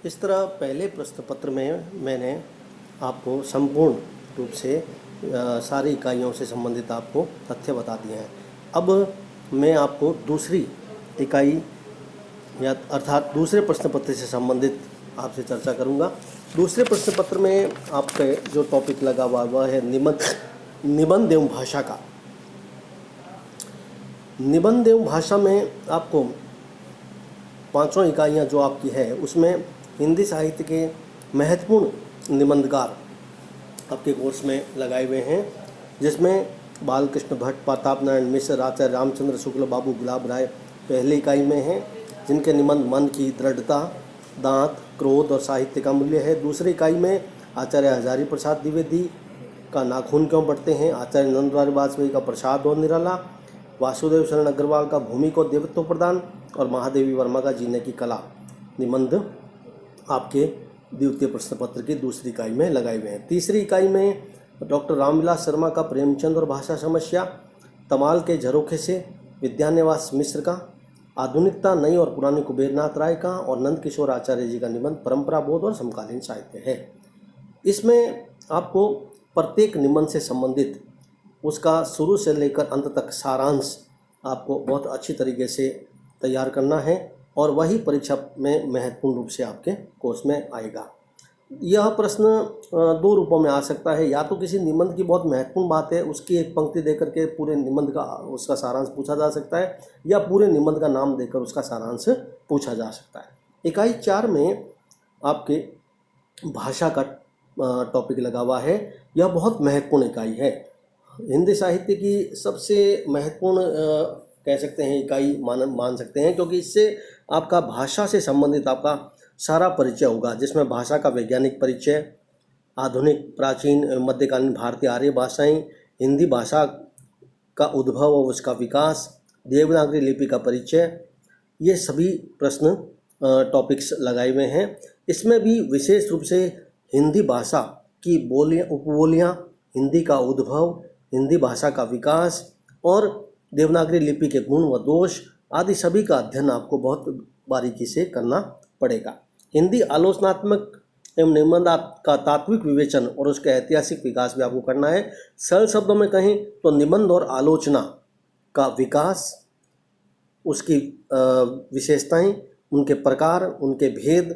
इस तरह पहले प्रश्न पत्र में मैंने आपको संपूर्ण रूप से सारी इकाइयों से संबंधित आपको तथ्य बता दिए हैं। अब मैं आपको दूसरी इकाई या अर्थात दूसरे प्रश्न पत्र से संबंधित आपसे चर्चा करूंगा। दूसरे प्रश्न पत्र में आपके जो टॉपिक लगा हुआ वह है निबंध एवं भाषा का। निबंध एवं भाषा में आपको पांचों इकाइयाँ जो आपकी है उसमें हिंदी साहित्य के महत्वपूर्ण निबंधकार आपके कोर्स में लगाए हुए हैं, जिसमें बालकृष्ण भट्ट, प्रताप नारायण मिश्र, आचार्य रामचंद्र शुक्ल, बाबू गुलाब राय पहली इकाई में हैं, जिनके निबंध मन की दृढ़ता, दांत, क्रोध और साहित्य का मूल्य है। दूसरी इकाई में आचार्य हजारी प्रसाद द्विवेदी का नाखून क्यों बढ़ते हैं, आचार्य नंद बिहारी वाजपेयी का प्रसाद और निराला, वासुदेव शरण अग्रवाल का भूमि को देवत्व प्रदान और महादेवी वर्मा का जीने की कला निबंध आपके द्वितीय प्रश्न पत्र की दूसरी इकाई में लगाए हुए हैं। तीसरी इकाई में डॉक्टर रामविलास शर्मा का प्रेमचंद और भाषा समस्या, तमाल के झरोखे से विद्यानिवास मिश्र का, आधुनिकता नई और पुरानी कुबेरनाथ राय का और नंद किशोर आचार्य जी का निबंध परंपरा बोध और समकालीन साहित्य है। इसमें आपको प्रत्येक निबंध से संबंधित उसका शुरू से लेकर अंत तक सारांश आपको बहुत अच्छी तरीके से तैयार करना है और वही परीक्षा में महत्वपूर्ण रूप से आपके कोर्स में आएगा। यह प्रश्न दो रूपों में आ सकता है, या तो किसी निबंध की बहुत महत्वपूर्ण बात है उसकी एक पंक्ति देकर के पूरे निबंध का उसका सारांश पूछा जा सकता है, या पूरे निबंध का नाम देकर उसका सारांश पूछा जा सकता है। इकाई 4 में आपके भाषा का टॉपिक लगा हुआ है। यह बहुत महत्वपूर्ण इकाई है, हिंदी साहित्य की सबसे महत्वपूर्ण कह सकते हैं इकाई मान सकते हैं, क्योंकि इससे आपका भाषा से संबंधित आपका सारा परिचय होगा, जिसमें भाषा का वैज्ञानिक परिचय, आधुनिक, प्राचीन, मध्यकालीन भारतीय आर्य भाषाएं, हिंदी भाषा का उद्भव और उसका विकास, देवनागरी लिपि का परिचय, ये सभी प्रश्न टॉपिक्स लगाए हुए हैं। इसमें भी विशेष रूप से हिंदी भाषा की बोलियाँ, उपबोलियाँ, हिंदी का उद्भव, हिंदी भाषा का विकास और देवनागरी लिपि के गुण व दोष आदि सभी का अध्ययन आपको बहुत बारीकी से करना पड़ेगा। हिंदी आलोचनात्मक एवं निबंध का तात्विक विवेचन और उसके ऐतिहासिक विकास भी आपको करना है। सरल शब्दों में कहें तो निबंध और आलोचना का विकास, उसकी विशेषताएं, उनके प्रकार, उनके भेद,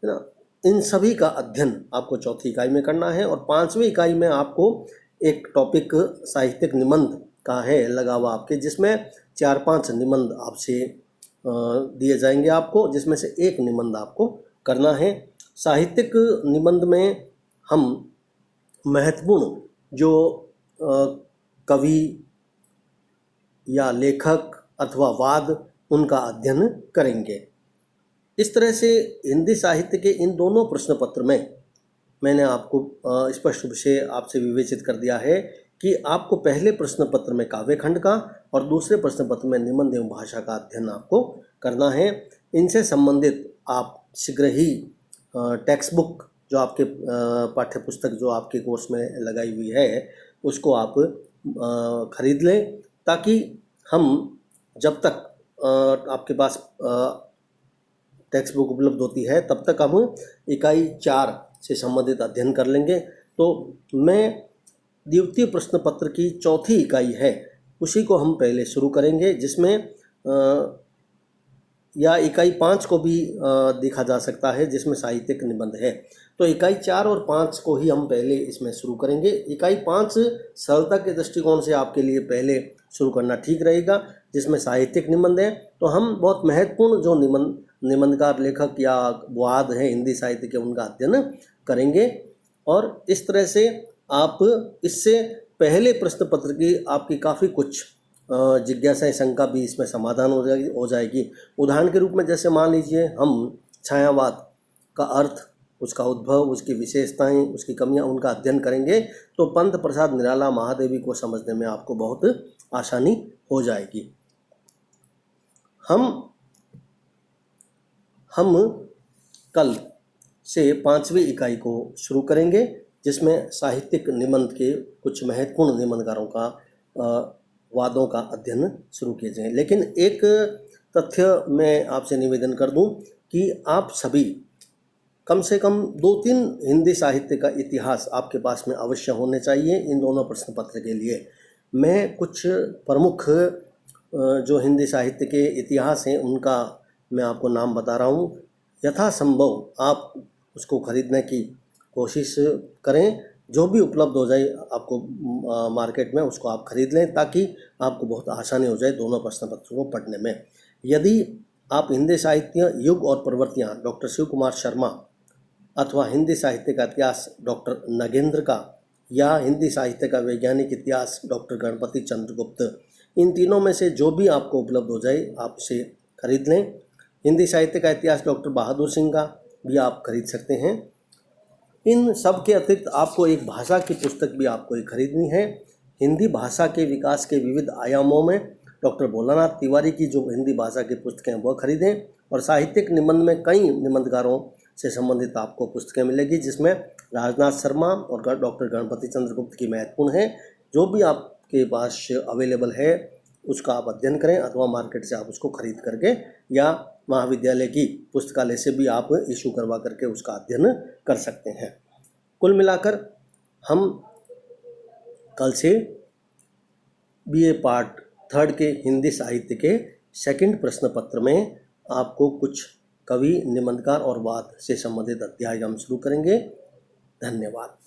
है ना, इन सभी का अध्ययन आपको चौथी इकाई में करना है। और पांचवी इकाई में आपको एक टॉपिक साहित्यिक निबंध का है लगा हुआ आपके, जिसमें 4-5 निबंध आपसे दिए जाएंगे आपको, जिसमें से एक निबंध आपको करना है। साहित्यिक निबंध में हम महत्वपूर्ण जो कवि या लेखक अथवा वाद उनका अध्ययन करेंगे। इस तरह से हिंदी साहित्य के इन दोनों प्रश्न पत्र में मैंने आपको स्पष्ट रूप से आपसे विवेचित कर दिया है कि आपको पहले प्रश्न पत्र में काव्य खंड का और दूसरे प्रश्न पत्र में निबंध एवं भाषा का अध्ययन आपको करना है। इनसे संबंधित आप शीघ्र ही टेक्स्ट बुक जो आपके पाठ्य पुस्तक जो आपके कोर्स में लगाई हुई है उसको आप खरीद लें, ताकि हम जब तक आपके पास टेक्स्ट बुक उपलब्ध होती है तब तक हम इकाई 4 से संबंधित अध्ययन कर लेंगे। तो मैं द्वितीय प्रश्न पत्र की चौथी इकाई है उसी को हम पहले शुरू करेंगे, जिसमें या इकाई 5 को भी देखा जा सकता है जिसमें साहित्यिक निबंध है। तो इकाई 4 और 5 को ही हम पहले इसमें शुरू करेंगे। इकाई 5 सरलता के दृष्टिकोण से आपके लिए पहले शुरू करना ठीक रहेगा, जिसमें साहित्यिक निबंध है। तो हम बहुत महत्वपूर्ण जो निबंधकार, लेखक या वाद हैं हिंदी साहित्य के, उनका अध्ययन करेंगे। और इस तरह से आप इससे पहले प्रश्न पत्र की आपकी काफ़ी कुछ जिज्ञासाएं, शंका भी इसमें समाधान हो जाएगी। उदाहरण के रूप में जैसे मान लीजिए हम छायावाद का अर्थ, उसका उद्भव, उसकी विशेषताएं, उसकी कमियां, उनका अध्ययन करेंगे तो पंत प्रसाद निराला, महादेवी को समझने में आपको बहुत आसानी हो जाएगी। हम कल से 5वीं इकाई को शुरू करेंगे, जिसमें साहित्यिक निबंध के कुछ महत्वपूर्ण निबंधकारों का वादों का अध्ययन शुरू किए जाएं। लेकिन एक तथ्य मैं आपसे निवेदन कर दूं कि आप सभी कम से कम 2-3 हिंदी साहित्य का इतिहास आपके पास में अवश्य होने चाहिए इन दोनों प्रश्न पत्र के लिए। मैं कुछ प्रमुख जो हिंदी साहित्य के इतिहास हैं उनका मैं आपको नाम बता रहा हूँ। यथासंभव आप उसको खरीदने की कोशिश करें, जो भी उपलब्ध हो जाए आपको मार्केट में उसको आप खरीद लें, ताकि आपको बहुत आसानी हो जाए दोनों प्रश्न पत्रों को पढ़ने में। यदि आप हिंदी साहित्य युग और प्रवृत्तियाँ डॉक्टर शिव कुमार शर्मा अथवा हिंदी साहित्य का इतिहास डॉक्टर नगेंद्र का, या हिंदी साहित्य का वैज्ञानिक इतिहास डॉक्टर गणपति चंद्रगुप्त, इन तीनों में से जो भी आपको उपलब्ध हो जाए आप इसे खरीद लें। हिंदी साहित्य का इतिहास डॉक्टर बहादुर सिंह का भी आप खरीद सकते हैं। इन सब के अतिरिक्त आपको एक भाषा की पुस्तक भी आपको एक खरीदनी है। हिंदी भाषा के विकास के विविध आयामों में डॉक्टर भोलानाथ तिवारी की जो हिंदी भाषा की पुस्तकें वह खरीदें। और साहित्यिक निबंध में कई निबंधकारों से संबंधित आपको पुस्तकें मिलेगी, जिसमें राजनाथ शर्मा और डॉक्टर गणपति चंद्रगुप्त की महत्वपूर्ण है। जो भी आपके पास अवेलेबल है उसका आप अध्ययन करें, अथवा मार्केट से आप उसको खरीद करके या महाविद्यालय की पुस्तकालय से भी आप इशू करवा करके उसका अध्ययन कर सकते हैं। कुल मिलाकर हम कल से BA पार्ट 3 के हिंदी साहित्य के सेकंड प्रश्न पत्र में आपको कुछ कवि, निबंधकार और वाद से संबंधित अध्याय हम शुरू करेंगे। धन्यवाद।